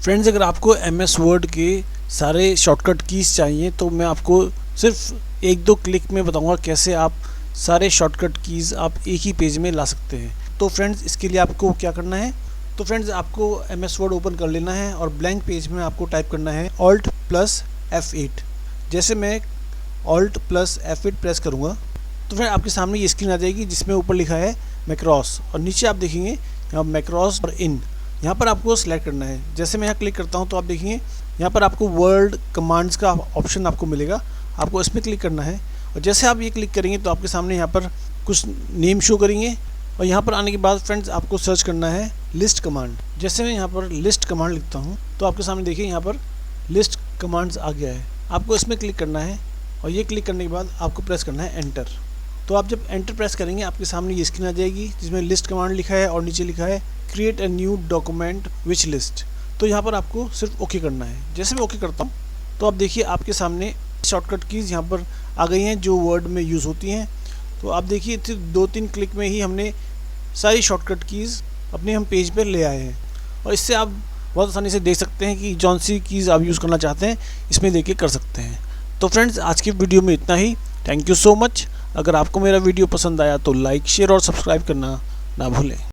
Friends, अगर आपको MS word के सारे शॉर्टकट कीज़ चाहिए तो मैं आपको सिर्फ एक दो क्लिक में बताऊंगा कैसे आप सारे शॉर्टकट कीज़ आप एक ही पेज में ला सकते हैं। तो फ्रेंड्स, इसके लिए आपको क्या करना है, तो फ्रेंड्स आपको MS वर्ड ओपन कर लेना है और ब्लैंक पेज में आपको टाइप करना है Alt + F8। जैसे मैं Alt + F8 प्रेस करूँगा तो फ्रेंड आपके सामने ये स्क्रीन आ जाएगी जिसमें ऊपर लिखा है मैक्रोस और नीचे आप देखेंगे यहाँ मैक्रोस और इन, यहाँ पर आपको सिलेक्ट करना है। जैसे मैं यहाँ क्लिक करता हूँ तो आप देखेंगे यहाँ पर आपको वर्ड कमांड्स का ऑप्शन आपको मिलेगा, आपको इसमें क्लिक करना है और जैसे आप ये क्लिक करेंगे तो आपके सामने यहाँ पर कुछ नेम शो करेंगे और यहाँ पर आने के बाद फ्रेंड्स आपको सर्च करना है लिस्ट कमांड। जैसे मैं यहाँ पर लिस्ट कमांड लिखता हूँ तो आपके सामने देखिए यहाँ पर लिस्ट कमांड्स आ गया है, आपको इसमें क्लिक करना है और ये क्लिक करने के बाद आपको प्रेस करना है एंटर। तो आप जब एंटर प्रेस करेंगे आपके सामने ये स्क्रीन आ जाएगी जिसमें लिस्ट कमांड लिखा है और नीचे लिखा है create a new document which list. तो यहाँ पर आपको सिर्फ ओके करना है। जैसे मैं ओके करता हूँ तो आप देखिए आपके सामने शॉर्टकट कीज़ यहाँ पर आ गई हैं जो वर्ड में यूज़ होती हैं। तो आप देखिए 2-3 क्लिक में ही हमने सारी शॉर्टकट कीज़ अपने हम पेज पर ले आए हैं और इससे आप बहुत आसानी से देख सकते हैं कि जौन सी कीज़ आप यूज़ करना चाहते हैं इसमें देख के कर सकते हैं। तो फ्रेंड्स, आज की वीडियो में इतना ही। Thank you so much. अगर आपको मेरा वीडियो पसंद आया तो लाइक, शेयर और सब्सक्राइब करना ना भूलें।